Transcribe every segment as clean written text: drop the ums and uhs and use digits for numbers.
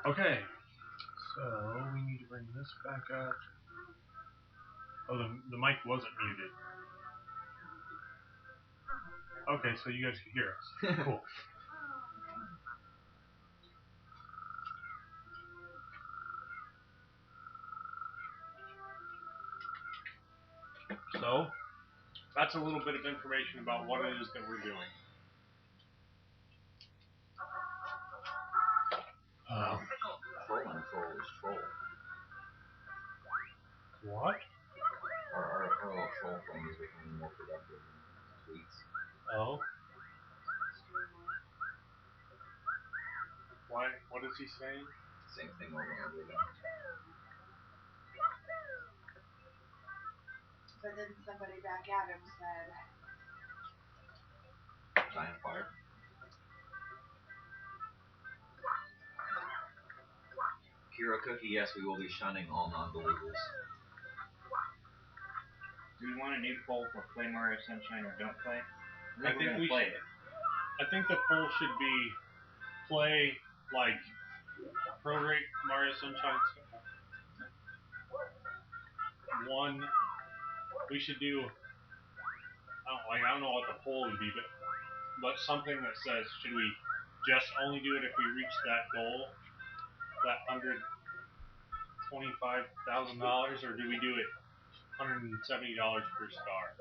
Okay, so we need to bring this back up. Oh, the mic wasn't muted. Okay, so you guys can hear us. Cool. So, that's a little bit of information about what it is that we're doing. Troll and troll is troll. What? Our little troll phone is becoming more productive in tweets. Oh. Why? What is he saying? Same thing over and over again. But then somebody back at him said, Giant fire. Kira Cookie, yes, we will be shunning all non-believers. Do we want a new poll for play Mario Sunshine or don't play? I think we play it. I think the poll should be play like prorate Mario Sunshine. One, we should do. I don't know what the poll would be, but something that says, should we just only do it if we reach that goal, that $125,000, or do we do it $170 per star?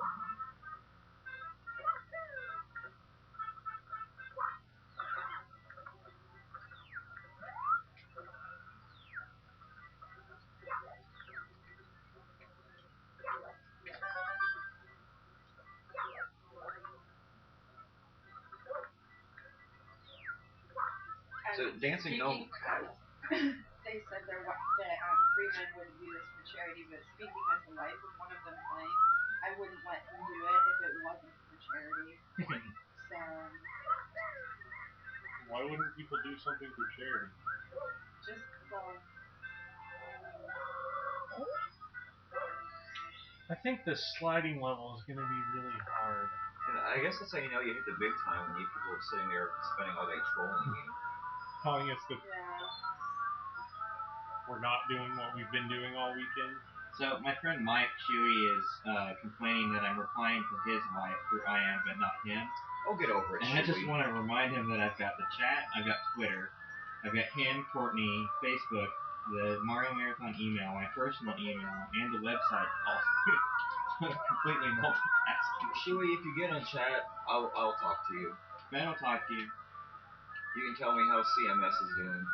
So dancing gnome. They said that 3 men wouldn't do this for charity, but speaking as the wife of one of them playing, I wouldn't let him do it if it wasn't for charity. So. Why wouldn't people do something for charity? Just well. I think the sliding level is going to be really hard. And I guess that's how you know you hit the big time when you people are sitting there spending all day trolling you. Telling us that Yeah. we're not doing what we've been doing all weekend. So my friend Mike Chewy is complaining that I'm replying to his wife through IM but not him. Oh, get over it, And I just want to remind him that I've got the chat, I've got Twitter, I've got him, Courtney, Facebook, the Mario Marathon email, my personal email, and the website also. Completely multitasking. Chewy, if you get on chat, I'll talk to you. Ben will talk to you. You can tell me how CMS is doing.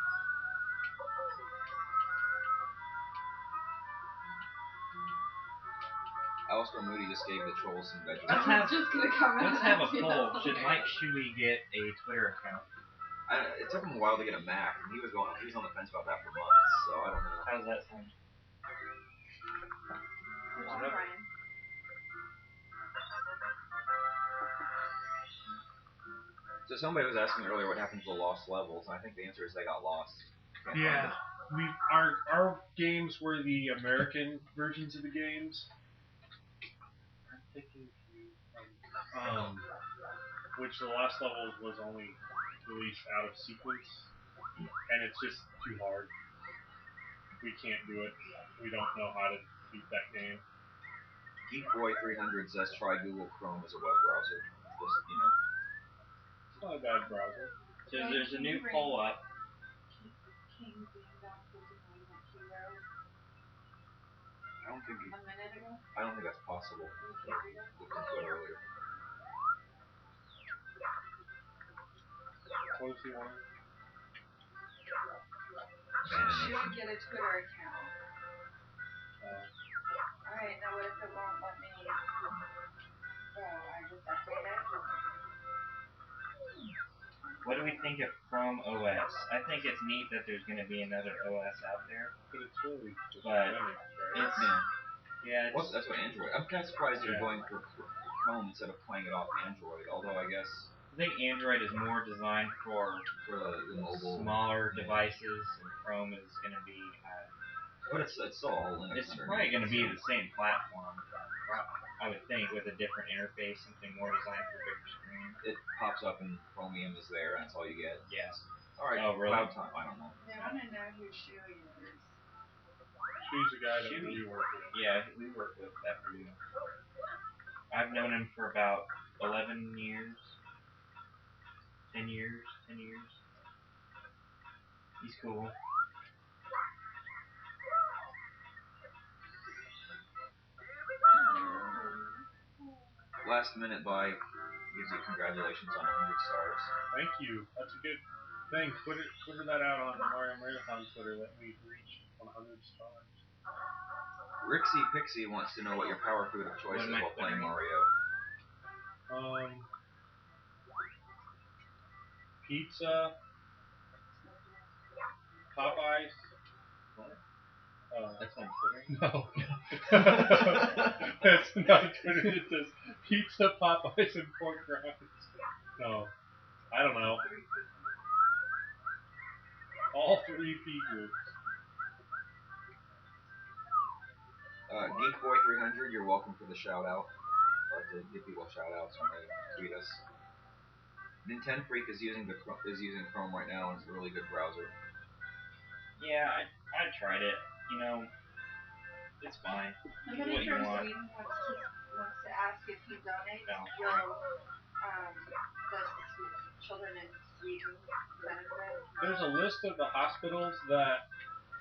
Alistair Moody just gave the trolls some vegetables. Let's have a poll. Should Mike Shuey get a Twitter account? It took him a while to get a Mac, and he was on the fence about that for months. So I don't know. How does that sound? Brian. So somebody was asking earlier what happened to the lost levels, and I think the answer is they got lost. Yeah, our games were the American versions of the games. I'm thinking, which the last level was only released out of sequence, and it's just too hard. We can't do it. We don't know how to beat that game. Geekboy300 says try Google Chrome as a web browser. Just, you know. It's not a bad browser. So there's a new poll up. I don't think that's possible. I looked into it earlier. What does he want? She would get a Twitter account. Alright, now what if it won't let me go? I just update it? What do we think of Chrome OS? I think it's neat that there's going to be another OS out there. But it's really just Linux, right? Yeah. Well, that's what Android. I'm kind of surprised you're going for Chrome instead of playing it off Android. Although I guess I think Android is more designed for the mobile smaller devices, and Chrome is going to be. But it's still all Linux. It's probably going to be the same platform. I would think, with a different interface, something more designed for a bigger screen. It pops up and Chromium is there, and that's all you get. Yes. Alright, Oh, really? Cloud Time, I don't know. They want to know who Shuey is. She's the guy that Chewy. we work with. Yeah, we work with that Purdue. I've known him for about 11 years. 10 years. He's cool. Last minute buy gives you congratulations on 100 stars. Thank you. That's a good thing. Twitter that out on Mario Marathon Twitter that we've reached 100 stars. Rixie Pixie wants to know what your power food of choice is while playing Mario. Pizza, Popeyes. What? Uh, That's on Twitter? No. That's not Twitter. It says pizza, Popeyes, and pork rinds. No. I don't know. All 3 P groups. Geekboy300, you're welcome for the shout out. I like to give people shout outs when they tweet us. Nintendo Freak is using Chrome right now, and it's a really good browser. Yeah, I tried it. You know, it's fine. Somebody What you from want. Sweden wants to ask if he donates. No. Will the children in Sweden benefit? There's a list of the hospitals that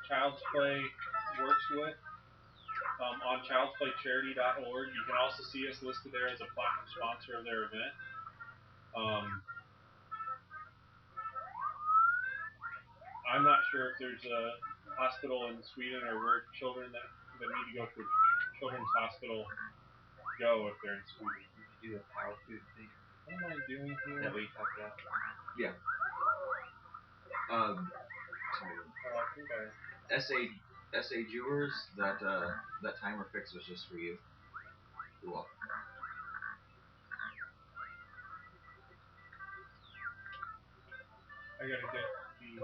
Child's Play works with on childsplaycharity.org. You can also see us listed there as a platinum sponsor of their event. I'm not sure if there's a hospital in Sweden or where children that need to go to a children's hospital go if they're in Sweden. Do a power food thing. What am I doing here? That we talked about. Yeah. Oh, I think SA Jewers, that timer fix was just for you. You're welcome. I gotta get the.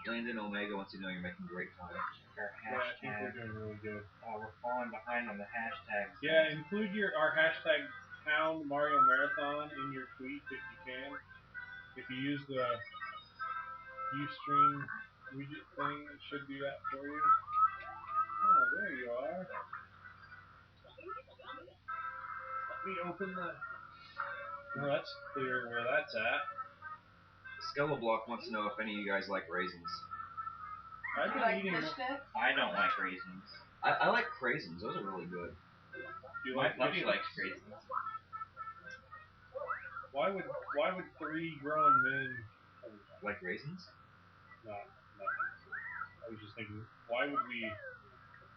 Landon Omega wants to know you're making great time. Our Yeah, I think we're hashtag. doing really good. We're falling behind on the hashtags. Yeah, include our hashtag Pound Mario Marathon in your tweet if you can. If you use the Ustream widget thing, it should do that for you. Oh, there you are. Let me open the. Well, that's clear where that's at. Skellablock wants to know if any of you guys like raisins. I've You been like eating. fish sticks? I don't like raisins. I like craisins. Those are really good. Do you My like puppy fish? likes raisins. Why would 3 grown men Like raisins? not? I was just thinking, why would we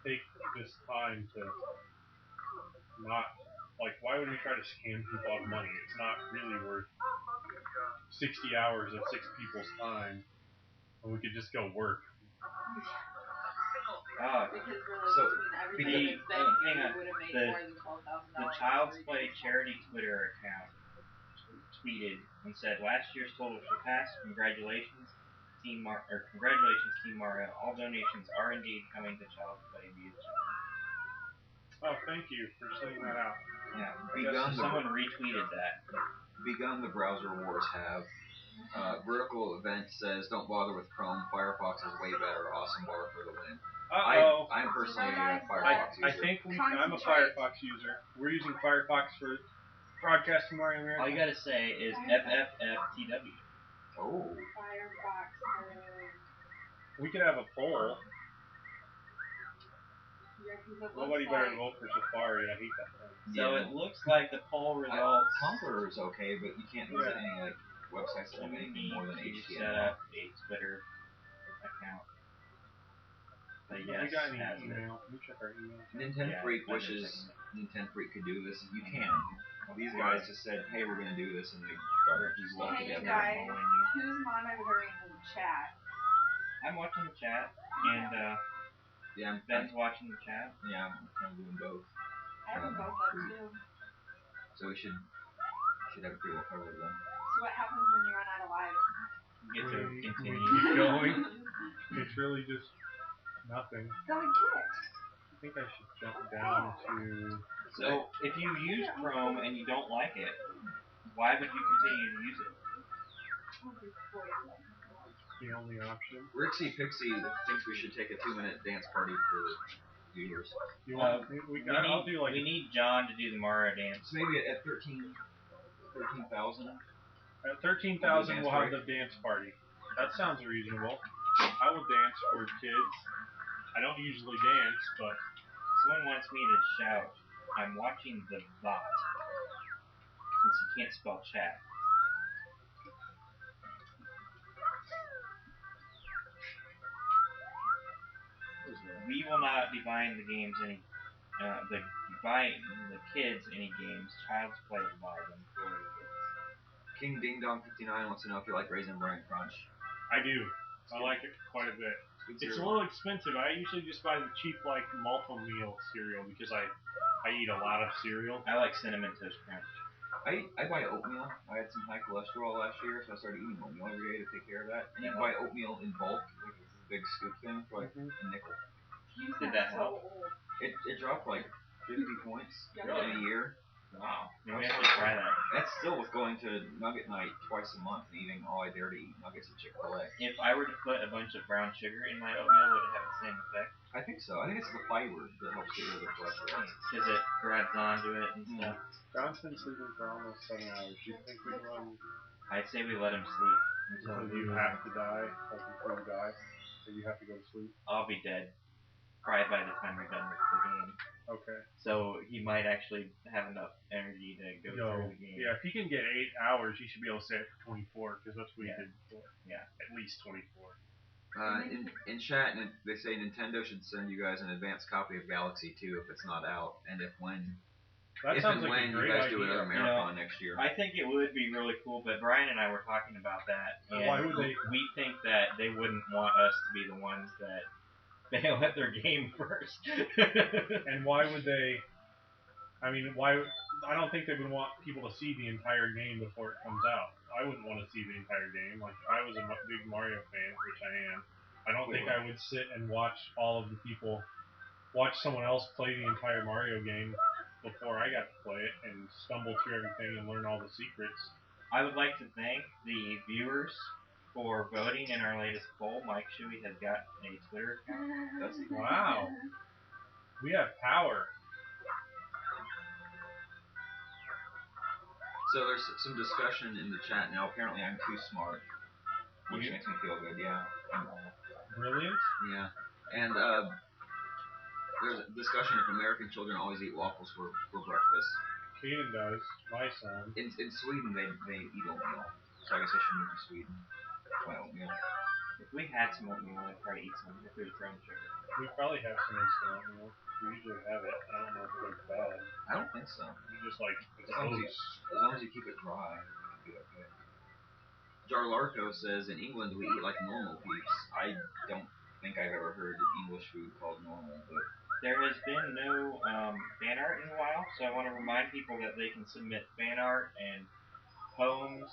take this time to not why would we try to scam people out of money? It's not really worth 60 hours of 6 people's time, and we could just go work. Because really, So, between everything that's been, hang you on. would have made The- more than $12,000. The Child's Play charity Twitter account tweeted and said, "Last year's total surpassed. Congratulations, Team Mario. All donations are indeed coming to Child's Play via children." Oh, thank you for sending that out. Yeah, Begun the someone retweeted that. Begun the browser wars have. Vertical event says don't bother with Chrome. Firefox is way better. Awesome bar for the win. Uh-oh. I'm personally a I- Firefox I user. think I'm a Concentrate. Firefox user. We're using Firefox for broadcasting Mario Marathon. All you gotta say is FFFTW. Oh. Firefox. We could have a poll. Yeah, 'cause it Nobody looks better like vote for Safari. I hate that thing. So Yeah. it looks like the poll results. Conqueror is okay, but you can't visit any websites that have You anything need more than to HTML. set up a Twitter account. But yes, We got any has it. email? Let me check our email. Nintendo Yeah, Freak I've been wishes checking Nintendo Freak could do this. You can. These guys just said, hey, we're going to do this, and they got their stuff Hey, you together. guys, who's monitoring the chat? I'm watching the chat, and Yeah, Ben's watching the chat. Yeah, I'm kind of doing both. I have them both up too. So we should have it pretty well covered then. So what happens when you run out of lives? You get to We continue. keep going. It's really just nothing. Go and get it. think I should jump down to. So if you use Chrome and you don't like it, why would you continue to use it? The only option. Rixie Pixie thinks we should take a 2-minute dance party for viewers. You want? I'll do like. We need John to do the Mario dance. So maybe at 13,000. At 13,000, we'll have the dance party. That sounds reasonable. I will dance for kids. I don't usually dance, but Someone wants me to shout, "I'm watching the bot," since you can't spell chat. We will not be buying the games any, the kids any games. Child's Play will buy them for the kids. King Ding Dong 59 wants to know if you like Raisin Bran Crunch. I do. I like it quite a bit. It's a little expensive. I usually just buy the cheap like multi-meal cereal because I eat a lot of cereal. I like Cinnamon Toast Crunch. I buy oatmeal. I had some high cholesterol last year, so I started eating oatmeal every day to take care of that. And you buy oatmeal in bulk, like a big scoop thing, for like a nickel. Did that help? It dropped like 50 points in a year. Wow. We have to try that. That's still with going to Nugget Night twice a month and eating all I dare to eat nuggets at Chick-fil-A. If I were to put a bunch of brown sugar in my oatmeal, would it have the same effect? I think so. I think it's the fiber that helps get rid of the cholesterol. Because it grabs onto it and stuff. John's been sleeping for almost 7 hours. Do you think we run I'd say we let him sleep until you have to die, like until you die, or you have to go to sleep? I'll be dead. Probably by the time we're done with the game. Okay. So he might actually have enough energy to go through the game. Yeah, if you can get 8 hours, you should be able to stay for 24, because that's what you did before. Yeah. At least 24. In chat, they say Nintendo should send you guys an advanced copy of Galaxy 2 if it's not out, and if when That sounds like a you great guys idea. do another marathon next year. I think it would be really cool, but Brian and I were talking about that, and why would they? We think that they wouldn't want us to be the ones that fail at their game first. And why would they? I mean, why? I don't think they would want people to see the entire game before it comes out. I wouldn't want to see the entire game. Like, if I was a big Mario fan, which I am, I don't think I would sit and watch all of the people, watch someone else play the entire Mario game before I got to play it and stumble through everything and learn all the secrets. I would like to thank the viewers for voting in our latest poll. Mike Shuey has got a Twitter account. Wow. We have power. So there's some discussion in the chat now. Apparently I'm too smart, which makes me feel good. Yeah. Brilliant. Yeah. And there's a discussion if American children always eat waffles for breakfast. Kaden does. My son. In Sweden they eat oatmeal. So I guess I should move to Sweden. Buy oatmeal. If we had some oatmeal, I'd probably eat some if it was brown sugar. We probably have some instant oatmeal. We usually have it. I don't know if it goes bad. I don't think so. You just like it's As long as you keep it dry, it'll be okay. Jarlarco says in England we eat like normal peeps. I don't think I've ever heard English food called normal, but there has been no fan art in a while, so I want to remind people that they can submit fan art and poems,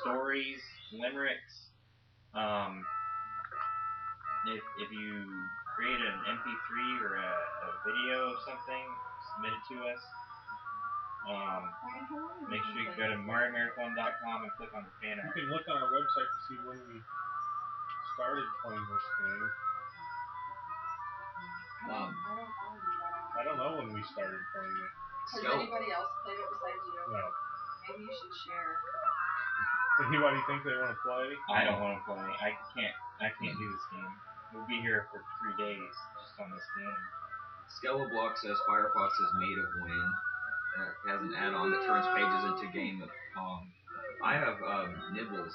stories, limericks. If you create an MP3 or a video of something, submit it to us. Make sure you go to MarioMarathon.com and click on the fan art. You can look on our website to see when we started playing this game. I don't know when we started playing it. Has anybody else played it besides you? No. Maybe you should share. Anybody think they want to play? I don't want to play. I can't do this game. We'll be here for 3 days just on this game. Skeleblock says Firefox is made of wind. It has an add-on that turns pages into Game of Pong. I have Nibbles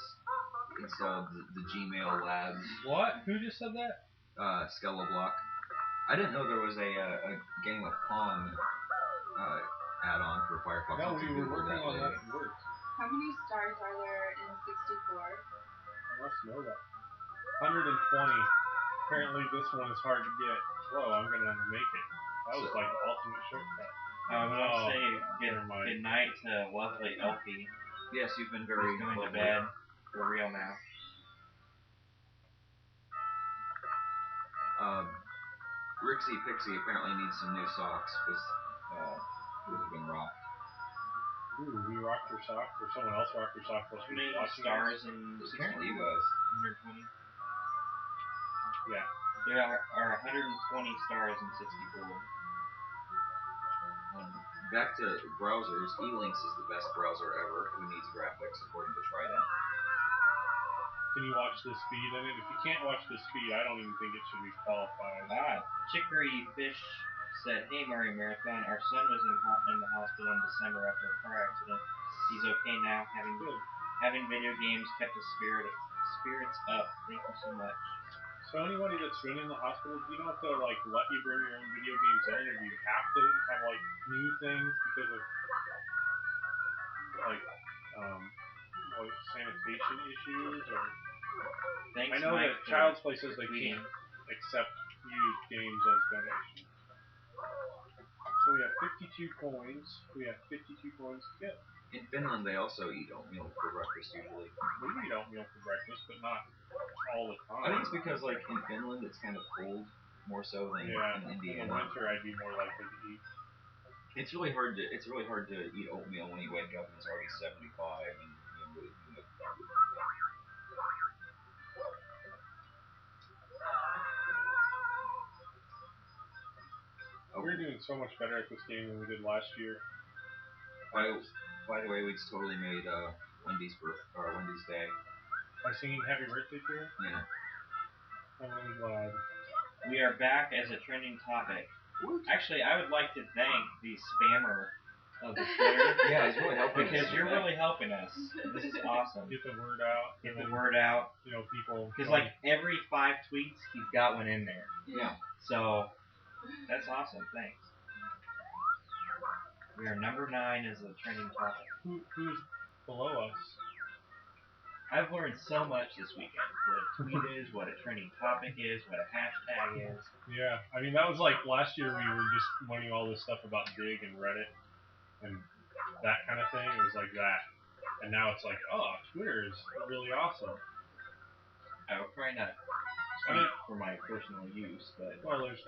installed the Gmail Labs. What? Who just said that? Skeleblock. I didn't know there was a Game of Pong add-on for Firefox. No, we were working on that. It worked. How many stars are there in 64? I must know that. 120. Apparently this one is hard to get. Whoa, I'm gonna make it. That was like the ultimate shortcut. I want to say good night to lovely Elfie. Yes, you've been very going lovely. to bed for real now. Rixie Pixie apparently needs some new socks because those have been rocked. Ooh, we rocked her sock, or someone else rocked her sock. How many stars in Apparently you guys. 120? Yeah. There are 120 stars in 64. Back to browsers, E-Links is the best browser ever. Who needs graphics, according to Trident. Can you watch the speed in it? If you can't watch the speed, I don't even think it should be qualified. Chicory Fish said, "Hey Mario Marathon, our son was in the hospital in December after a car accident. He's okay now. Having video games kept his spirits up. Thank you so much." So anybody that's been in the hospital, do you know if they'll like let you bring your own video games in, or do you have to have like new things because of like sanitation issues? Or Thanks, I know Mike, that Child's Play says they tweeting. can't accept used games as donations. So we have 52 coins. We have 52 coins to get. In Finland, they also eat oatmeal for breakfast usually. We eat oatmeal for breakfast, but not all the time. I think it's because, like, in Finland, it's kind of cold, more so than in Indiana. In the winter, I'd be more likely to eat. It's really hard to eat oatmeal when you wake up and it's already 75 and We're doing so much better at this game than we did last year. By the way, we just totally made Wendy's day. By singing Happy Birthday to her? Yeah. I'm really glad. We are back as a trending topic. Actually, I would like to thank the spammer of the Twitter. Yeah, he's really helping because you're really helping us. This is awesome. Get the word out. Get the word out. You know, people. Because like every 5 tweets, he's got one in there. Yeah. So that's awesome. Thanks. We are number 9 as a trending topic. Who's below us? I've learned so much this weekend. What a tweet is, what a trending topic is, what a hashtag is. Yeah, I mean that was like last year we were just learning all this stuff about Dig and Reddit and that kind of thing. It was like that, and now it's like, oh, Twitter is really awesome. I would probably not tweet for my personal use, but there's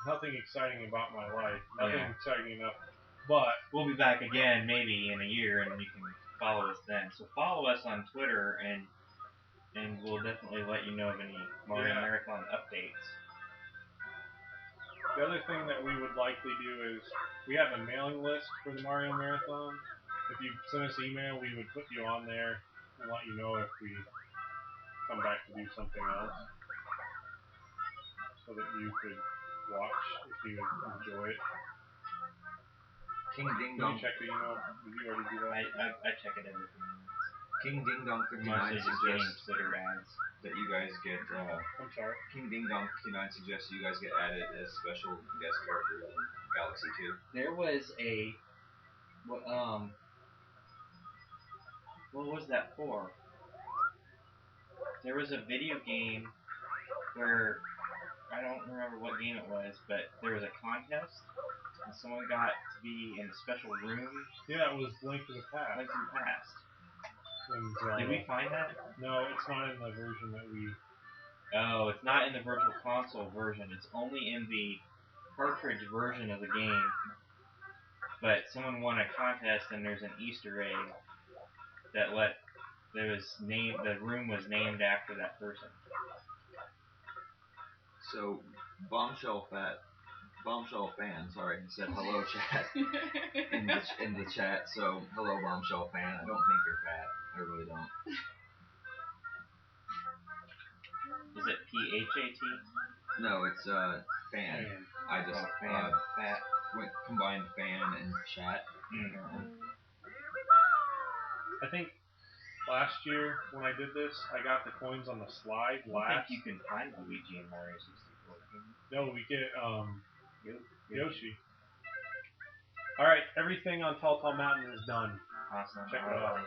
nothing exciting about my life. Nothing exciting enough. But we'll be back again maybe in a year, and you can follow us then. So follow us on Twitter, and we'll definitely let you know of any Mario Marathon updates. The other thing that we would likely do is we have a mailing list for the Mario Marathon. If you send us email, we would put you on there and let you know if we come back to do something else, so that you could watch if you enjoy it. King Ding Did Dong. you check the email? Did you already do that? I check it every few minutes. King Ding Dong 59 suggests Twitter ads that you guys get. I'm sorry. King Ding Dong 59 suggests you guys get added as special guest characters in Galaxy 2. There was a what was that for? There was a video game where I don't remember what game it was, but there was a contest and someone got to be in a special room. Yeah, it was Link to the Past. Link to the Past. Did we find that? No, it's not in the version that we... Oh, it's not in the Virtual Console version. It's only in the cartridge version of the game. But someone won a contest, and there's an Easter egg that the room was named after that person. So, Bombshell fan, said hello chat in the chat. So, hello Bombshell fan. I don't think you're fat. I really don't. Is it PHAT? No, it's fan. I just fat. Combined fan and chat. I think last year when I did this, I got the coins on the slide last. I think you can find Luigi in Mario 64. No, we get Yoshi. Alright, everything on Tall Tall Mountain is done. Awesome. Check it out.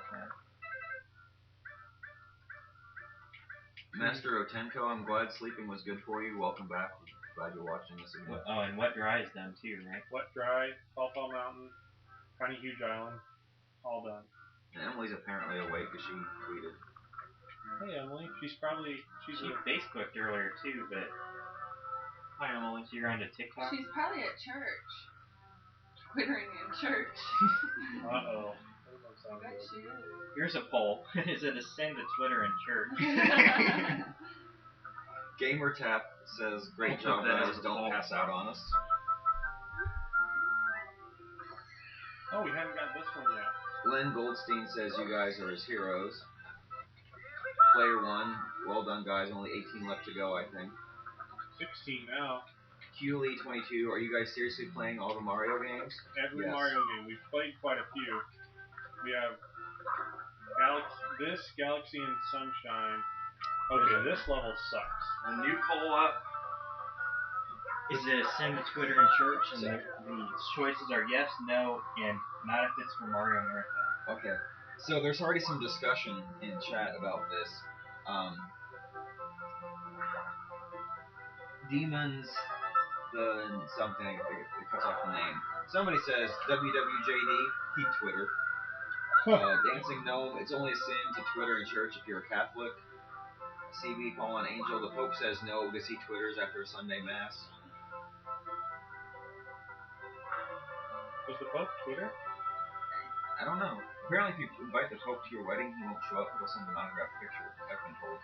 Master Otenko, I'm glad sleeping was good for you. Welcome back. Glad you're watching this again. Oh, and Wet Dry is done too, right? Wet Dry, Tall Tall Mountain, Tiny Huge Island, all done. And Emily's apparently awake because she tweeted. Hey Emily, she Facebooked earlier too, but Hi, Emily. So you're on to TikTok? She's probably at church. Twittering in church. Uh-oh. That doesn't I sound bet good. she is. Here's a poll. Is it a sin to Twitter in church? GamerTap says, great I'll job, put that guys. as a Don't poll. pass out on us. Oh, we haven't got this one yet. Len Goldstein says, you guys are his heroes. Player 1, well done, guys. Only 18 left to go, I think. 16 now. Hewley22, are you guys seriously playing all the Mario games? Every Yes. Mario game. We've played quite a few. We have Galaxy and Sunshine. Okay, this level sucks. The new poll up. Is it a sin to Twitter in church? And the choices are yes, no, and not if it's for Mario Marathon. Okay. So there's already some discussion in chat about this. Demons, something, it cuts off the name. Somebody says, WWJD, he Twitter. Dancing Gnome, it's only a sin to Twitter in church if you're a Catholic. CB Fallen Angel, the Pope says no because he Twitters after a Sunday Mass. Does the Pope Twitter? I don't know. Apparently if you invite the Pope to your wedding, he won't show up, he'll send an autographed picture, I've been told.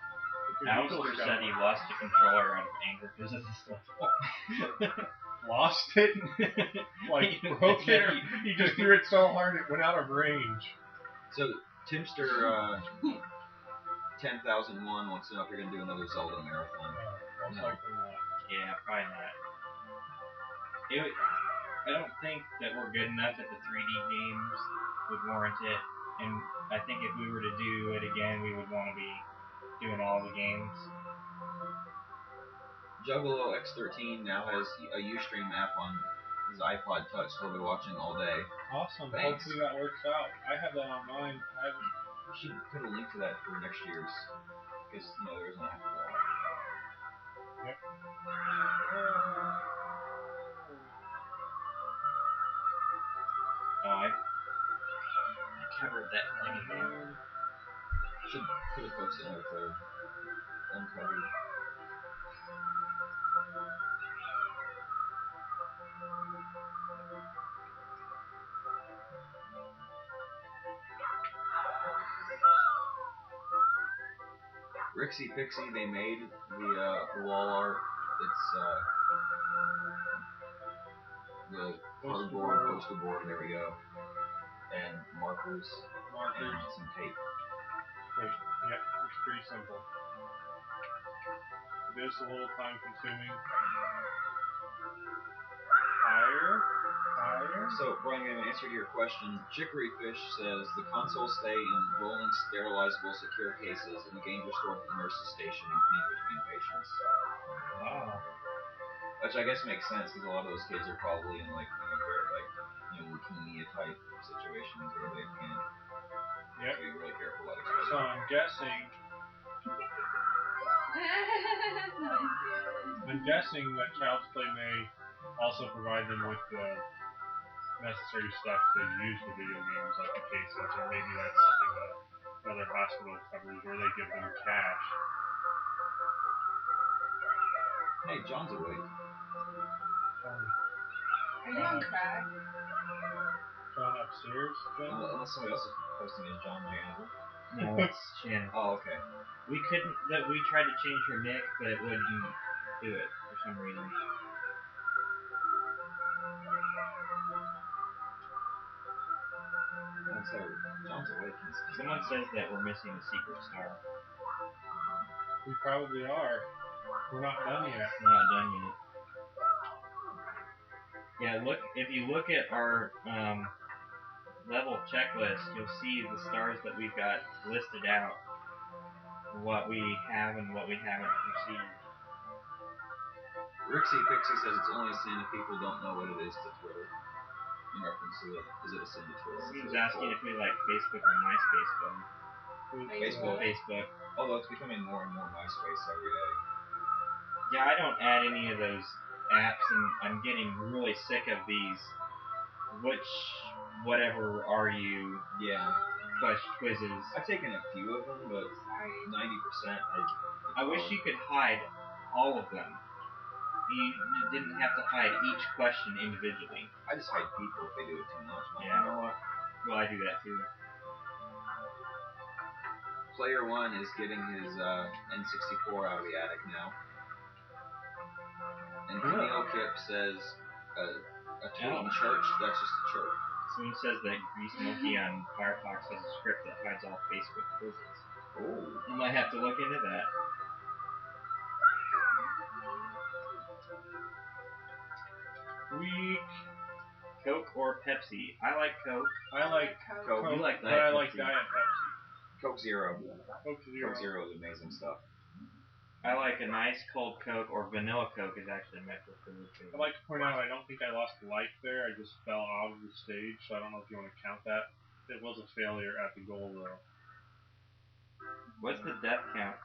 Alistair said he lost a controller out of anger because of this level. Lost it? Like, broke it? Or he just threw it so hard it went out of range. So, Timster 10,001 wants to know if you're going to do another Zelda marathon. Most likely not. Yeah, probably not. I don't think that we're good enough at the 3D games would warrant it. And I think if we were to do it again, we would want to be doing all the games. Juggalo X13 now has a Ustream app on his iPod Touch, so he'll be watching all day. Awesome. Thanks. Hopefully that works out. I have that on mine. You should put a link to that for next year's, because there isn't an app for that. Yep. Oh, I covered that thing again. Should put a post in with uncovered. Rixie Pixie, they made the wall art. It's the cardboard poster board. There we go. And markers. And some tape. Yep, it's pretty simple. It is a little time consuming. Higher. So, Brian, in answer to your question, Chicory Fish says the consoles stay in rolling sterilizable secure cases and the games are stored at the nurse's station and cleaned between patients. Wow. Which I guess makes sense because a lot of those kids are probably in leukemia type situations where they can't be really careful about exposure. So I'm guessing that Child's Play may also provide them with the necessary stuff to use the video games, like the cases, or maybe that's something that another hospital covers, where they give them cash. Hey, John's awake. Are you on crack? John upstairs? Unless somebody else is posting as John Janitor. No, it's Shannon. Oh, okay. We tried to change her nick, but it wouldn't do it for some reason. So, John's awake. Someone says that we're missing a secret star. We probably are. We're not done yet. We're not done yet. Yeah, if you look at our level checklist, you'll see the stars that we've got listed out, what we have and what we haven't received. Rixie Pixie says it's only a sin if people don't know what it is to Twitter. In reference to it, is it a sin to Twitter? He's asking if we like Facebook or MySpace better. Facebook. Although it's becoming more and more MySpace every day. Yeah, I don't add any of those apps, and I'm getting really sick of these whatever are you quizzes. I've taken a few of them, but 90% I wish you could hide all of them. You didn't have to hide each question individually. I just hide people if they do it too much. Yeah. You know what? Well, I do that too. Player 1 is getting his N64 out of the attic now. And Camille Kip says a tooting church, that's just a church. Someone says that Grease Monkey on Firefox has a script that hides all Facebook quizzes. Oh. I might have to look into that. Weak. Coke or Pepsi? I like Coke. I like Coke. Coke, You like but Diet I like Pepsi. Diet Pepsi. Coke Zero. Coke Zero. Coke Zero is amazing stuff. I like a nice cold Coke, or vanilla Coke is actually my preferred I'd favorite. like to point out I don't think I lost life there. I just fell out of the stage, so I don't know if you want to count that. It was a failure at the goal, though. What's the death count?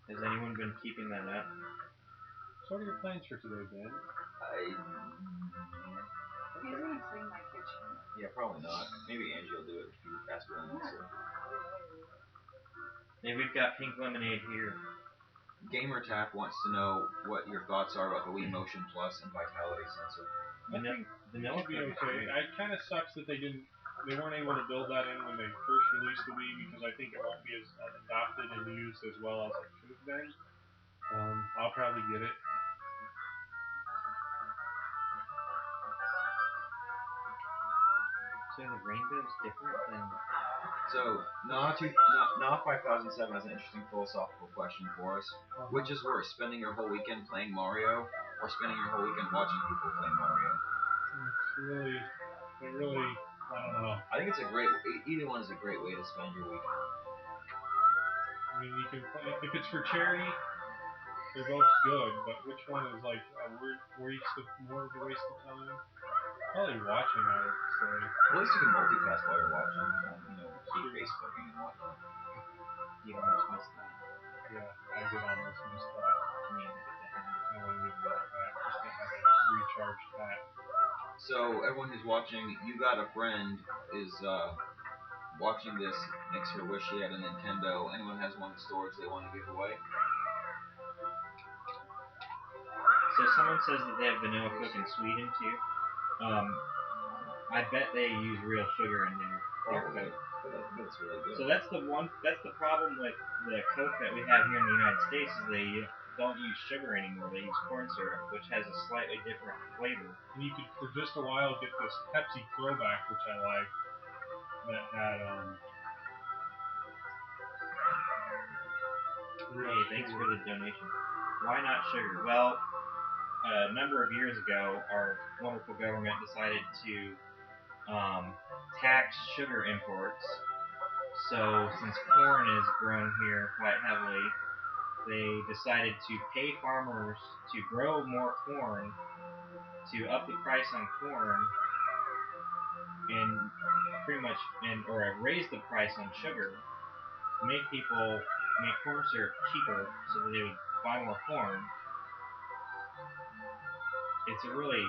Has anyone been keeping that up? So what are your plans for today, Ben? He's gonna clean my kitchen. Yeah, probably not. Maybe Angie will do it if you ask her wants to. Hey, we've got pink lemonade here. GamerTap wants to know what your thoughts are about the Wii Motion Plus and Vitality sensor. I think Vanilla it'd be Coke is okay. great. It kind of sucks that they weren't able to build that in when they first released the Wii, because I think it won't be as adopted and used as well as it could have been. I'll probably get it. So the rainbow's different than... So, Na 5007 has an interesting philosophical question for us. Which is worse, spending your whole weekend playing Mario, or spending your whole weekend watching people play Mario? It really, I don't know. I think either one is a great way to spend your weekend. I mean, you can play, if it's for charity, they're both good, but which one is like more of a waste of time? Probably watching, I would say. At least you can multitask while you're watching, keep Facebooking and whatnot. You almost missed that. Yeah, I did almost miss that. You need to get the hat. I want to get rid of that just to have a recharged hat. So, everyone who's watching, You Got a Friend is watching this, makes her wish she had a Nintendo. Anyone has one in storage they want to give away? So someone says that they have vanilla Coke in Sweden too. I bet they use real sugar in their Coke. That's really good. So that's the problem with the Coke that we have here in the United States is they don't use sugar anymore. They use corn syrup, which has a slightly different flavor. And you could, for just a while, get this Pepsi throwback, which I like, that had, Hey, thanks for the donation. Why not sugar? Well, a number of years ago, our wonderful government decided to tax sugar imports. So, since corn is grown here quite heavily, they decided to pay farmers to grow more corn, to up the price on corn, and or raise the price on sugar, make corn syrup cheaper so that they would buy more corn. It's a really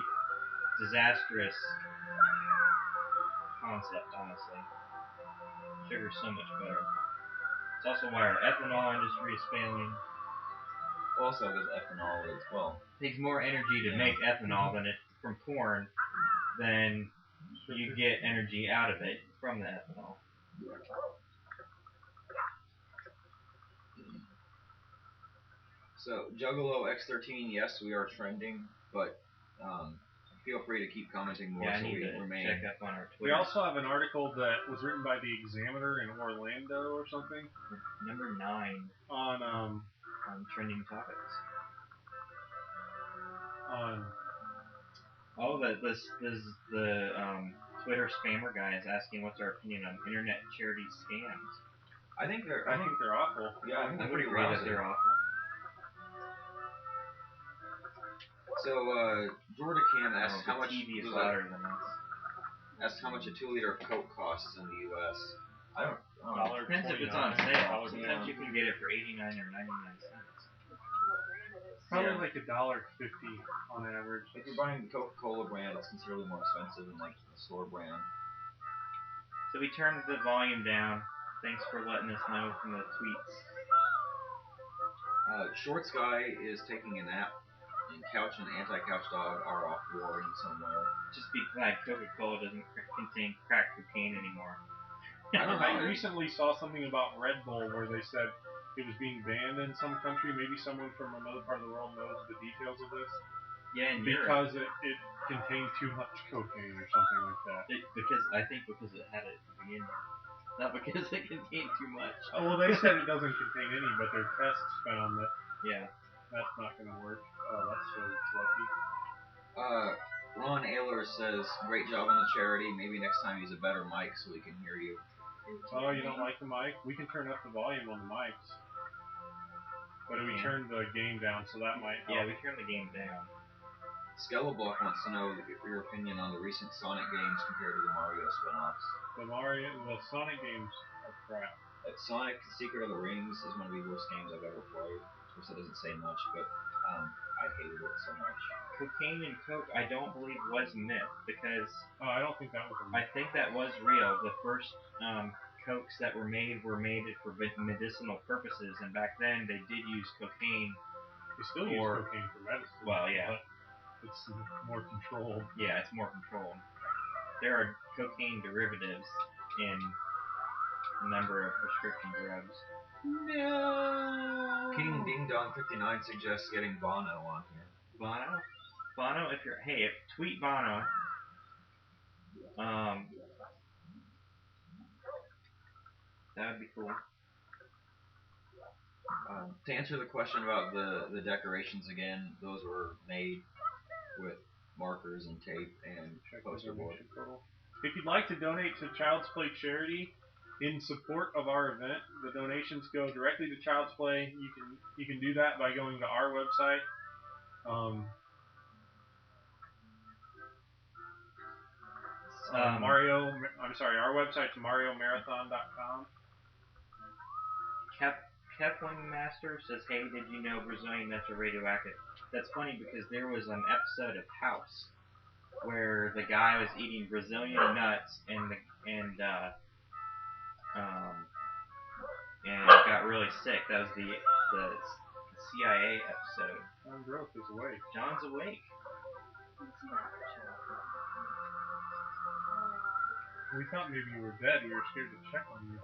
disastrous concept, honestly. Sugar's so much better. It's also why our ethanol industry is failing. Also, because ethanol is, It takes more energy to make ethanol from corn than you get energy out of it from the ethanol. So, Juggalo X13, yes, we are trending, but feel free to keep commenting more I so need we to remain. check up on our we Twitter. also have an article that was written by the Examiner in Orlando or something. Number 9 on trending topics. The Twitter spammer guy is asking what's our opinion on internet charity scams. I think they're awful. Yeah, I think I they're would pretty agree that lousy. they're awful. So, Jordacam asks how much TV is louder than us. Asks how much a 2 liter of Coke costs in the U.S. I don't know. Depends if it's on sale. Sometimes you can get it for 89 or 99 cents. Probably like $1.50 on average. If you're buying the Coca-Cola brand, it's considerably more expensive than like the store brand. So we turned the volume down. Thanks for letting us know from the tweets. Shorts Guy is taking a nap, and Couch and Anti-Couch Dog are off warring somewhere. Just be glad Coca-Cola doesn't contain crack cocaine anymore. I don't know. I recently saw something about Red Bull where they said it was being banned in some country. Maybe someone from another part of the world knows the details of this. Yeah, in Because it contained too much cocaine or something like that. I think because it had it at the beginning. Not because it contained too much. Oh, well, they said it doesn't contain any, but their tests found that Yeah. that's not going to work. Oh, that's so lucky. Ron Ayler says, great job on the charity. Maybe next time use a better mic so we can hear you. Oh, you don't like the mic? We can turn up the volume on the mics. But we turned the game down, so that might help. Yeah, we turned the game down. Skeleblock wants to know your opinion on the recent Sonic games compared to the Mario spin-offs. The Sonic games are crap. Sonic Secret of the Rings is one of the worst games I've ever played. Of course, that doesn't say much, but I hated it so much. Cocaine and coke, I don't believe was myth because I don't think that was a I think that was real. The first cokes that were made for medicinal purposes, and back then they did use cocaine. They still use cocaine for medicine. Well, yeah. But it's more controlled. Yeah, it's more controlled. There are cocaine derivatives in a number of prescription drugs. No. King Ding Dong 59 suggests getting Bono on here. Bono, tweet Bono. That would be cool. To answer the question about the decorations again, those were made with markers and tape and poster board. If you'd like to donate to Child's Play charity in support of our event, the donations go directly to Child's Play. You can do that by going to our website. Our website's mariomarathon.com. Kepling Master says, hey, did you know Brazilian nuts are radioactive? That's funny because there was an episode of House where the guy was eating Brazilian nuts and got really sick. That was the CIA episode. John Growth is awake. John's awake. We thought maybe you were dead. We were scared to check on you.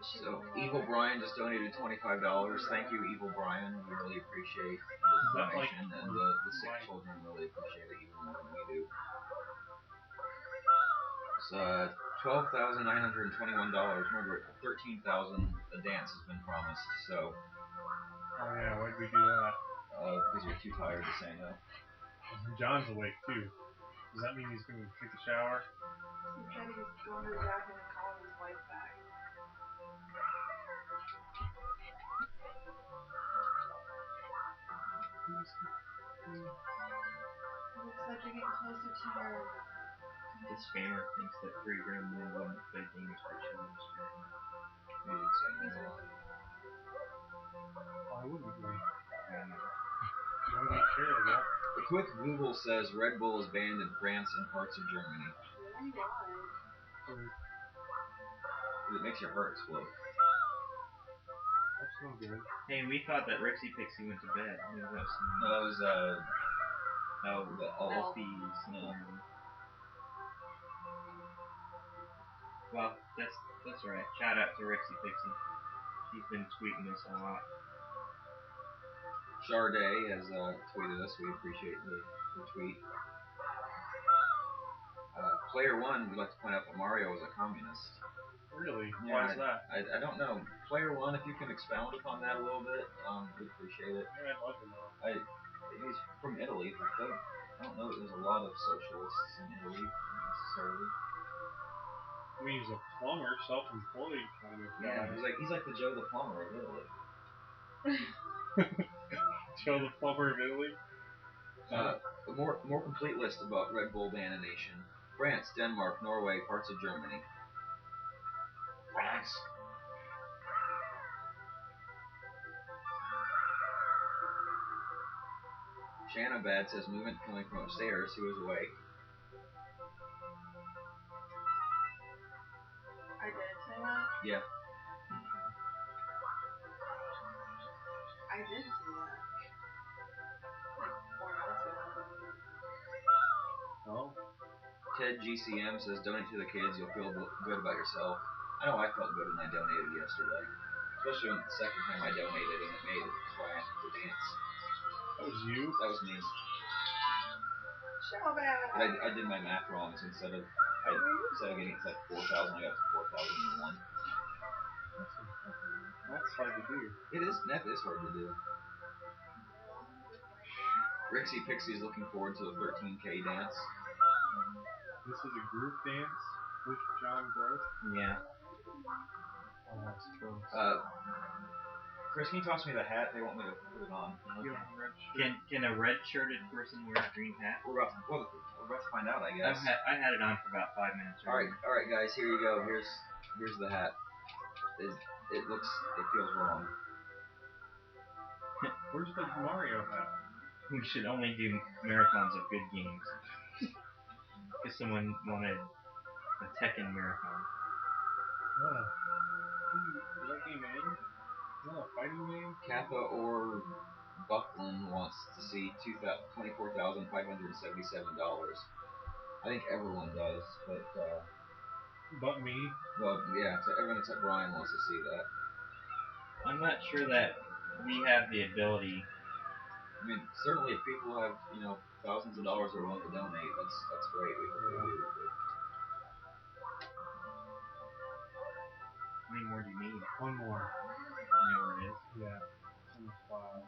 So, Evil Brian just donated $25. Thank you, Evil Brian. We really appreciate the donation, and the sick children really appreciate it even more than we do. It's $12,921. Remember, at $13,000, a dance has been promised. So. Oh yeah, why'd we do that? Because we're too tired to say no. John's awake too. Does that mean he's going to take a shower? He said he's going to the bathroom and calling his wife back. Looks like you're getting closer to your... This spammer thinks that 3 grown men wouldn't play games for children. We didn't say no. Why wouldn't we? I don't know. You want to be charitable. A quick Google says Red Bull is banned in France and parts of Germany. Really? Why? It makes your heart explode. That's no good. Hey, we thought that Rixie Pixie went to bed. No, it was the Alfies. No. Well, that's right. Shout out to Rixie Pixie. She's been tweeting us a lot. Charday has tweeted us. We appreciate the tweet. Player One would like to point out that Mario is a communist. Really? Yeah, Why is that? I don't know. Player One, if you can expound upon that a little bit, we'd appreciate it. Yeah, I'd love to know. He's from Italy. I don't know that there's a lot of socialists in Italy necessarily. I mean, he's a plumber, self-employed kind of guy. Yeah, he's like the Joe the Plumber of Italy. Joe the Plumber of Italy? A more complete list about Red Bull Bananation. France, Denmark, Norway, parts of Germany. France. Shanabad says movement coming from upstairs. He was awake. I did say that? Yeah. I did see that. Like 4 minutes ago. Oh. Ted GCM says, donate to the kids, you'll feel good about yourself. I know I felt good when I donated yesterday. Especially when the second time I donated and it made Brian have to dance. That was you? That was me. Show back. But I did my math wrong. So instead of getting it to 4,000, I got to 4,001. That's hard to do. That is hard to do. Rixie Pixie's looking forward to the 13K dance. This is a group dance with John Gross. Yeah. Oh, that's gross. Chris, can you toss me the hat? They want me to put it on. You have a red shirt. Can a red shirted person wear a green hat? We're about to find out, I guess. I had it on for about 5 minutes. All right, guys. Here you go. Here's the hat. It feels wrong. Where's the Mario hat? We should only do marathons of good games. Because someone wanted a Tekken marathon. Oh. Is that game in? Is that a fighting game? Kappa or Buckland wants to see $24,577. I think everyone does, But me. well, yeah, so everyone except Brian wants to see that. I'm not sure that we have the ability. I mean, certainly if people have, thousands of dollars they're willing to donate, that's great. We hope they do. How many more do you need? One more. You know where it is? Yeah. It's in the file.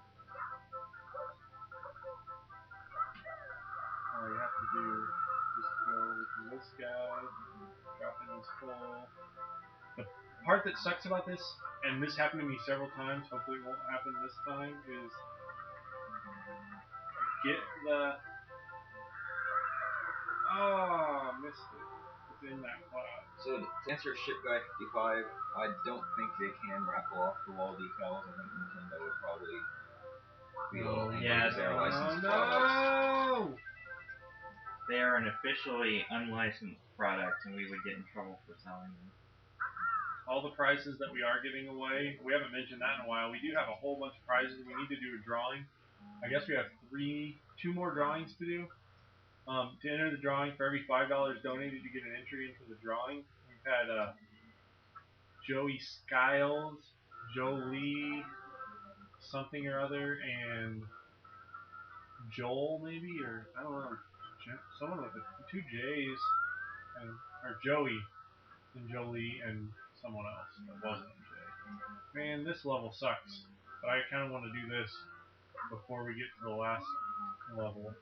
All you have to do is go to this guy, drop in his hole. The part that sucks about this, and this happened to me several times, hopefully it won't happen this time, is get the... Oh, missed it. It's in that cloud. So to answer Ship Guy 55, I don't think they can raffle off the wall decals. I think Nintendo would probably be a little angry because they're a licensed product. They are an officially unlicensed product, and we would get in trouble for selling them. All the prizes that we are giving away, we haven't mentioned that in a while. We do have a whole bunch of prizes. We need to do a drawing. I guess we have two more drawings to do. To enter the drawing, for every $5 donated, you get an entry into the drawing. We've had Joey Skiles, Jolie, something or other, and Joel maybe, or I don't know, someone with two J's, or Joey and Jolie and someone else that wasn't Jay. Man, this level sucks, but I kind of want to do this before we get to the last level.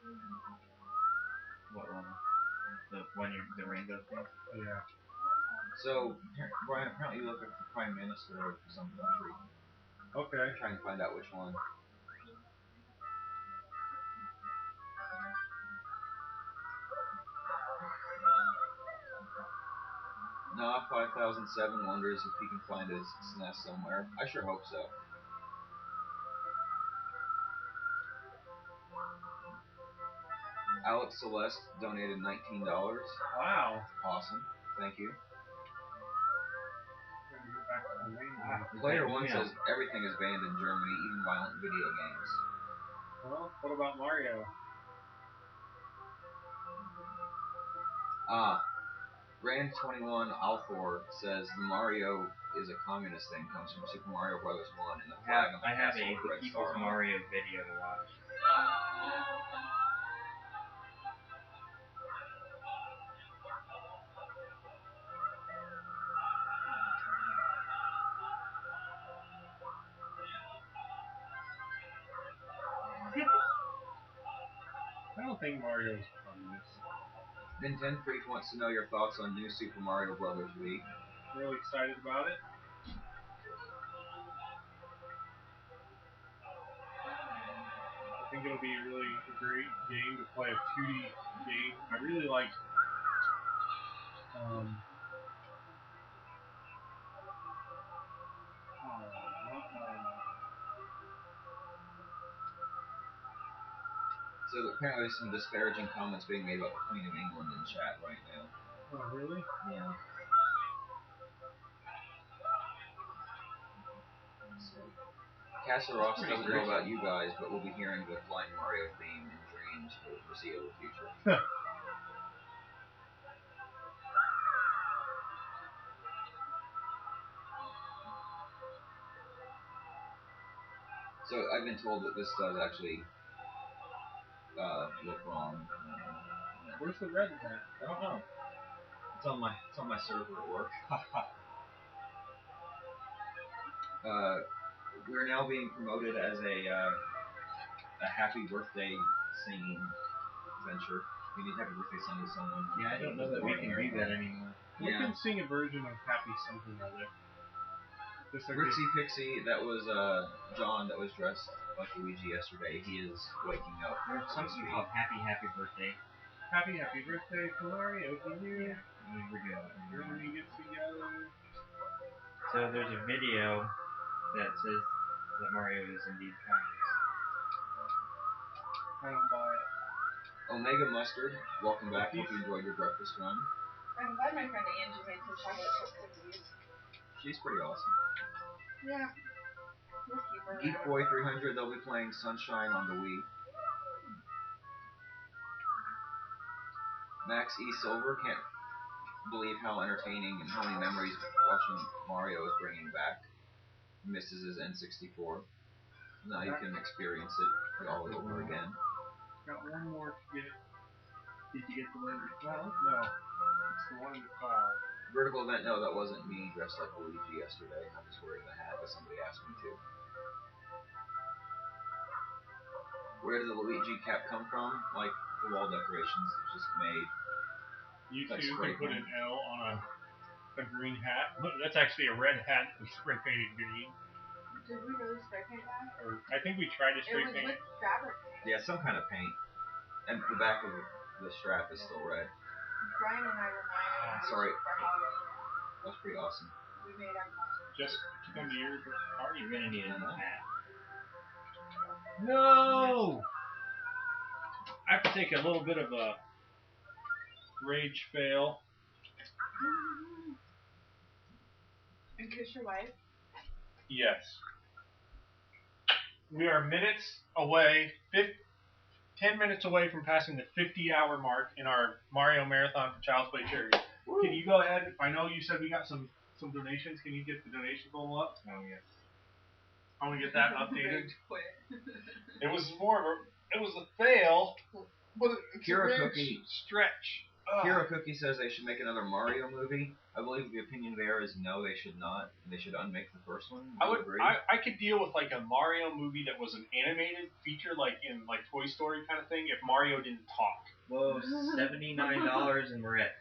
What level? The rainbow thing? Yeah. So, Brian, apparently you look like the Prime Minister of some country. Okay. Trying to find out which one. Nah, 5007 wonders if he can find his SNES somewhere. I sure hope so. Alex Celeste donated $19. Wow. Awesome. Thank you. Back to the main Player 1 says everything is banned in Germany, even violent video games. Well, what about Mario? Rand21 Althor says the Mario is a communist thing, comes from Super Mario Bros. 1 and the flag on the I have castle with a the red People's star on it. Mario video to watch. I don't think Mario's communist. Nintendo Freak wants to know your thoughts on New Super Mario Bros. Wii. Really excited about it. I think it'll be really a great game to play, a 2D game. I really like So apparently there's some disparaging comments being made about the Queen of England in chat right now. oh, really? Yeah. So, Castle Ross Pretty doesn't know gruesome. about you guys, but we'll be hearing the Flying Mario theme in dreams for the foreseeable future. So I've been told that this does actually look wrong. Where's the red hat? I don't know. It's on my server at work. We're now being promoted as a happy birthday singing venture. We need happy birthday song to someone. Yeah, I don't know that we can do that anymore. We Yeah. can sing a version of Happy Something or Other. Just like Rixie Pixie, that was John that was dressed like Luigi yesterday. He is waking up. There's something called Happy Happy Birthday. Happy Birthday to Mario to you. I mean, we're doing it. When we get together. So there's a video that says that Mario is indeed coming. I don't buy it. Omega Mustard, welcome back. Hope you enjoyed your breakfast run. I'm glad my friend Angie made some chocolate chip cookies. She's pretty awesome. Yeah. We'll keep her Geek around. Boy 300, they'll be playing Sunshine on the Wii. Max E Silver, can't believe how entertaining and how many memories watching Mario is bringing back. Misses his N64. Now you can experience it all over again. Got one more to get. Did you get the one? Well, no. It's the one in the cloud. Vertical Event, no, that wasn't me dressed like Luigi yesterday. I'm just wearing the hat, but somebody asked me to. Where did the Luigi cap come from? Like the wall decorations, it's just made. You That's two great, can put man. an L on a green hat. Look, that's actually a red hat that's spray painted green. Did we really spray paint that? Or I think we tried to It spray was paint with it. fabric paint. Yeah, some kind of paint. And the back of the strap is still red. Brian and I were buying Sorry. for Halloween. That's pretty awesome. We made our costumes. Just to come to your party. You're gonna need a new hat. No! I have to take a little bit of a rage fail. And kiss your wife. Yes. We are minutes away, 10 minutes away from passing the 50-hour mark in our Mario Marathon for Child's Play charity. Can you go ahead? I know you said we got some donations. Can you get the donation goal up? Oh yes. I want to get that updated. Rage quit. It was a fail, but it's Kira a rage Cookie. stretch. Kira Cookie says they should make another Mario movie. I believe the opinion there is no, they should not. They should unmake the first one. I would agree. I could deal with like a Mario movie that was an animated feature, like in like Toy Story kind of thing, if Mario didn't talk. Whoa, $79 and we're at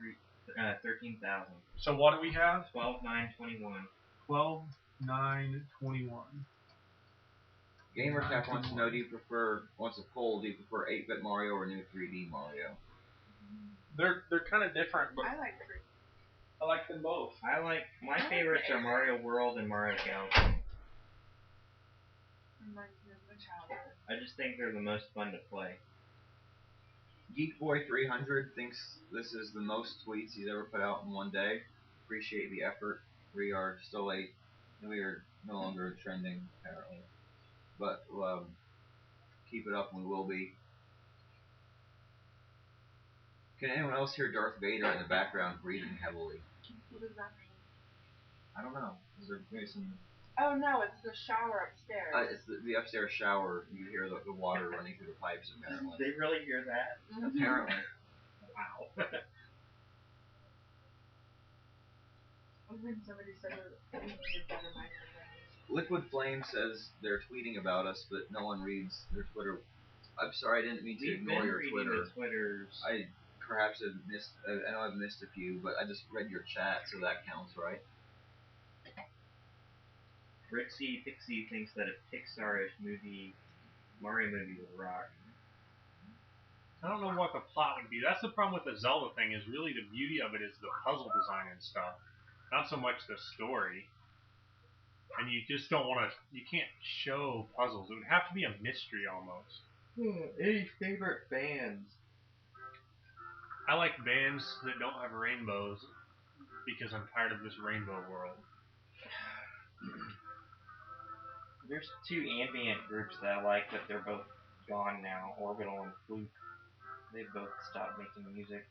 13,000. So what do we have? 12,921. 12,921. GamerTap wants to know, wants a poll, do you prefer 8-bit Mario or new 3D Mario? They're kind of different, but I like fruit. I like them both. My favorites are Mario World and Mario Galaxy. Reminds me of my childhood. I just think they're the most fun to play. Geekboy300 thinks this is the most tweets he's ever put out in one day. Appreciate the effort. We are no longer trending, apparently. But keep it up and we will be. Can anyone else hear Darth Vader in the background breathing heavily? What does that mean? I don't know. Is there maybe some... Oh no, it's the shower upstairs. It's the upstairs shower. You hear the water running through the pipes, apparently. They really hear that? Apparently. Wow. I think somebody said that we need a better microphone. Liquid Flame says they're tweeting about us, but no one reads their Twitter. I'm sorry, I didn't mean to We've ignore been your reading Twitter. the Twitters. I perhaps have missed. I know I've missed a few, but I just read your chat, so that counts, right? Rixie Pixie thinks that a Pixar-ish Mario movie would rock. I don't know what the plot would be. That's the problem with the Zelda thing, is really the beauty of it is the puzzle design and stuff. Not so much the story. And you just don't want to, you can't show puzzles. It would have to be a mystery almost. Any favorite bands? I like bands that don't have rainbows because I'm tired of this rainbow world. There's two ambient groups that I like, but they're both gone now. Orbital and Fluke. They both stopped making music.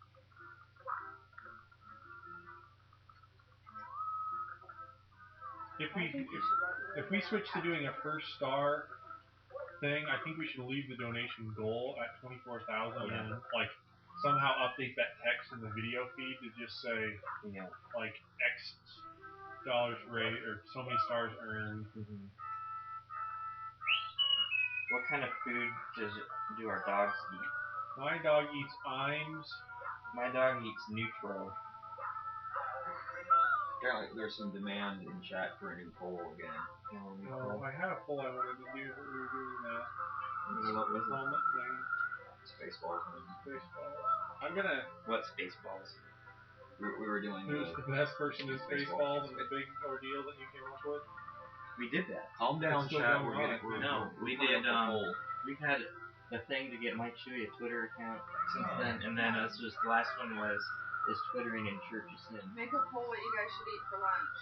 If I think we should let we switch to doing a first star thing, I think we should leave the donation goal at 24,000 Yeah. and like somehow update that text in the video feed to just say Yeah. like X dollars rate or so many stars earned. Mm-hmm. What kind of food do our dogs eat? My dog eats Iams. My dog eats Nutro. Apparently, there's some demand in chat for a new poll again. No, I had a poll I wanted to do, but we were doing that What was it? helmet thing. Spaceballs. Baseball. I'm gonna. What's Spaceballs? We were doing Who's the best person in Spaceballs and the big ordeal that you came up with? We did that. Calm down, It's still chat. going on. We did. We've had the thing to get Mike Shuey a Twitter account since then, and then this was the last one was is twittering in church of sin. Make a poll what you guys should eat for lunch.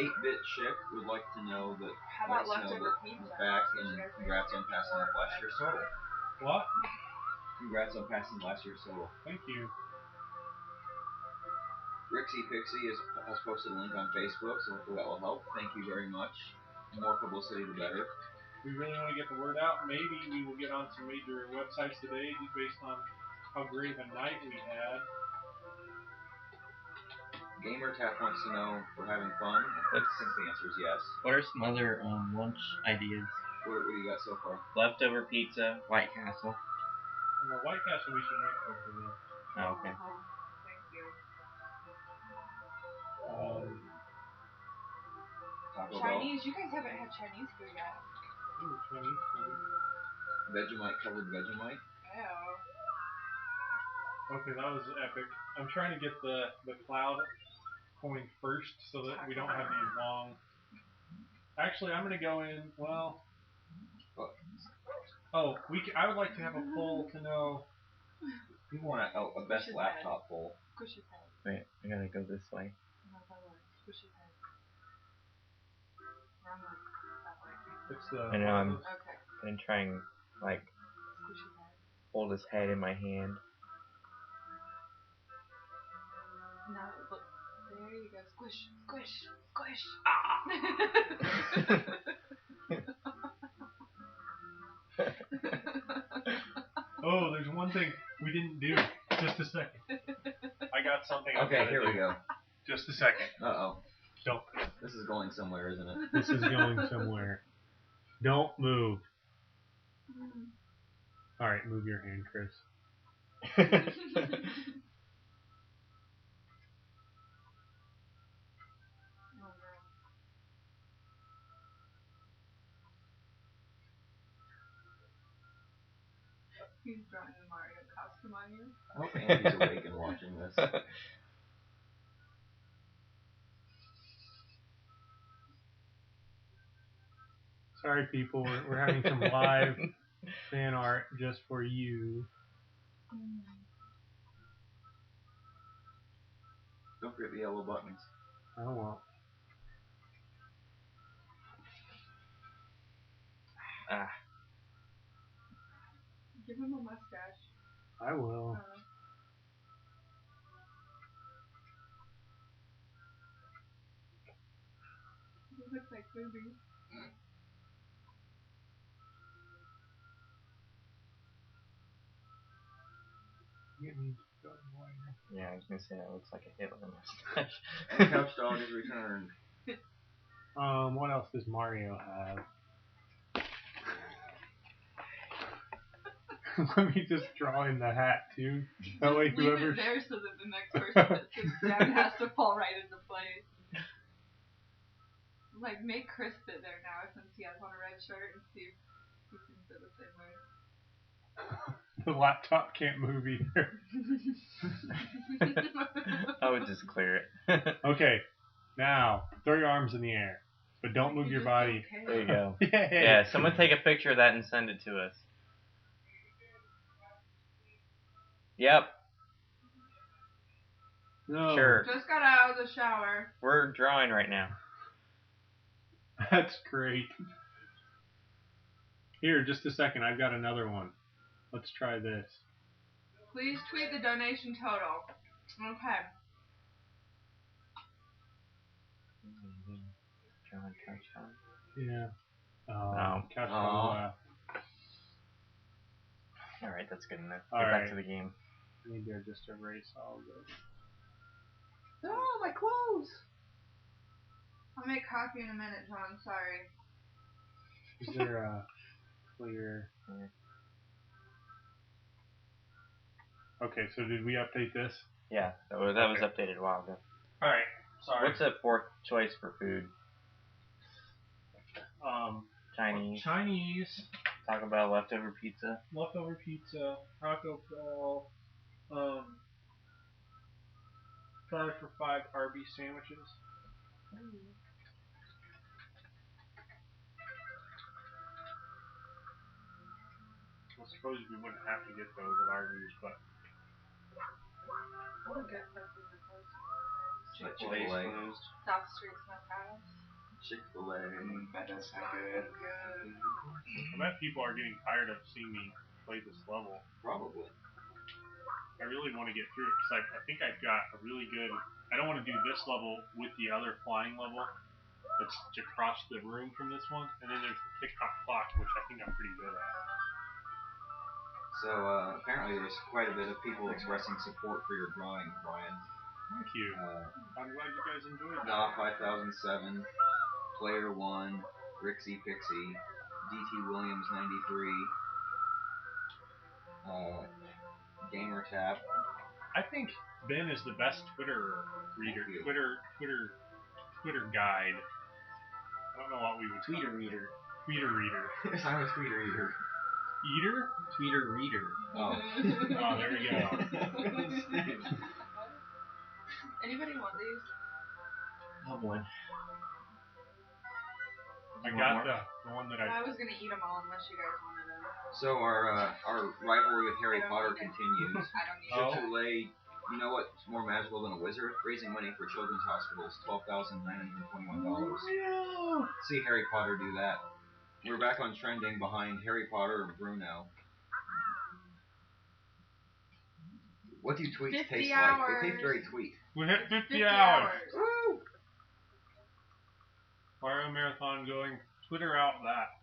8-bit Chick would like to know that. How about leftover pizza? Back and congrats on passing up last year's solo. What? Congrats on passing last year's solo. Thank you. Rixie Pixie has posted a link on Facebook, so hopefully that will help. Thank you very much. The more publicity, the better. We really want to get the word out. Maybe we will get on some major websites today based on how great of a night we had. Gamer Tap wants to know if we're having fun. I think the answer is yes. What are some other lunch ideas? What do you got so far? Leftover pizza, White Castle. Well, White Castle we should make for this. Oh, okay. Thank you. Taco Chinese. You guys haven't had Chinese food yet. Ooh, Chinese food. Bell. Vegemite covered Vegemite. Oh. Okay, that was epic. I'm trying to get the cloud coin first so that we don't have these long. Actually, I'm gonna go in. Well. Oh, I would like to have a poll to know. We want a best laptop poll. Squish his head. Wait, I gotta go this way. No, that way. Squish his head. Wrong way. That way. It's the. I know I'm Okay. gonna try and like Squish his head. hold his head in my hand. Now look. There you go. Squish. Squish. Squish. Oh, there's one thing we didn't do. Just a second. I got something. Okay, here we go. Just a second. Uh-oh. Don't. This is going somewhere, isn't it? This is going somewhere. Don't move. All right, move your hand, Chris. He's drawing the Mario costume on you. I hope Andy's awake and watching this. Sorry, people. We're having some live fan art just for you. Don't forget the yellow buttons. I won't. Give him a mustache. I will. It looks like Booby. Yeah, I was gonna say that looks like a Hitler mustache. And Couch Dog is returned. What else does Mario have? Let me just draw in the hat too. That way, Leave whoever. it there so that the next person that sits down has to fall right into place. Like, make Chris sit there now since he has on a red shirt and see if he can sit the same way. The laptop can't move either. I would just clear it. Okay, now throw your arms in the air, but don't move your body. Okay. There you go. Yay. Yeah, someone take a picture of that and send it to us. Yep, No. sure. Just got out of the shower. We're drawing right now. That's great. Here, just a second. I've got another one. Let's try this. Please tweet the donation total. Okay. John touchdown. Yeah. No. Couch Aw. on the left. All right, that's good enough. All Get back right. to the game. I need to just erase all of this. Oh, my clothes! I'll make coffee in a minute, John. Sorry. Is there a clear? Okay, so did we update this? Yeah, that was updated a while ago. All right. Sorry. What's the fourth choice for food? Chinese. Chinese. Taco Bell leftover pizza. Leftover pizza. Taco Bell. 5 for $5 Arby's sandwiches. I suppose we wouldn't have to get those at Arby's, but I would get those if it was. Chick-fil-A's Chick-fil-A. closed. South Street Smokehouse. Chick-fil-A. That does sound good. Good. I bet people are getting tired of seeing me play this level. Probably. I really want to get through it because I think I've got a really good. I don't want to do this level with the other flying level that's across the room from this one, and then there's the TikTok clock, which I think I'm pretty good at. So, apparently there's quite a bit of people expressing support for your drawing, Brian. Thank you. I'm glad you guys enjoyed that. Nah 5007, Player 1, Rixie Pixie, DT Williams 93, Gamer Tap. I think Ben is the best Twitter reader. Thank you. Twitter guide. I don't know what we would Tweeter reader. Tweeter reader. Yes, I'm a tweeter eater. Eater? Tweeter reader. Oh. Oh, there we go. Anybody want these? Oh boy. I got the one that I was gonna eat them all unless you guys wanted them. So our rivalry with Harry Potter continues. I don't need Oh. them. Chick-fil-A, you know what's more magical than a wizard? Raising money for children's hospitals, $12,921. No. See Harry Potter do that. We're back on trending behind Harry Potter and Bruno. What do tweets 50 taste like? hours. They taste very tweet. We hit 50, 50 hours. Woo! Mario Marathon going. Twitter out that.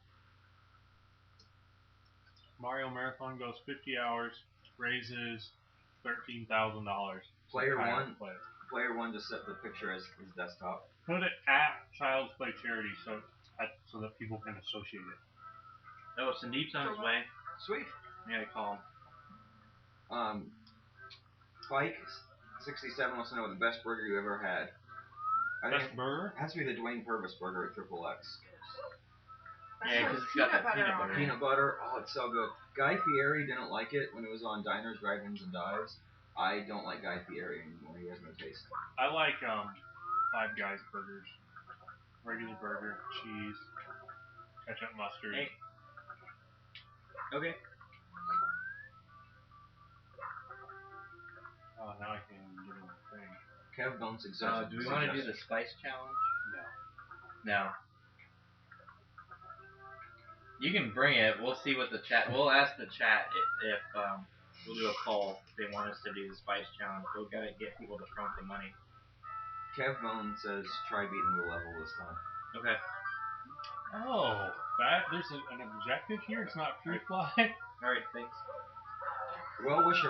Mario Marathon goes 50 hours, raises $13,000. Player Child's one. Play. Player 1 just set the picture as his desktop. Put it at Child's Play Charity so that people can associate it. Oh, Sandeep's on his way. Sweet. Yeah, I call him. Spike 67 wants to know the best burger you ever had. I think Best burger? it has to be the Dwayne Purvis burger at Triple X. Yeah, because it's got that peanut butter. Peanut butter, oh, it's so good. Guy Fieri didn't like it when it was on Diners, Drive-Ins, and Dives. I don't like Guy Fieri anymore. He has no taste. I like Five Guys burgers. Regular burger, cheese, ketchup, mustard. Hey. Okay. Oh, now I can't even get in the thing. Kev Bones suggested. Do we want to do the spice challenge? No. No. You can bring it. We'll see what the chat. We'll ask the chat if we'll do a poll if they want us to do the spice challenge. We've got to get people to front the money. Kev Bones says try beating the level this time. Okay. Oh, there's an objective here. It's not free fly. All right. Thanks. Well wisher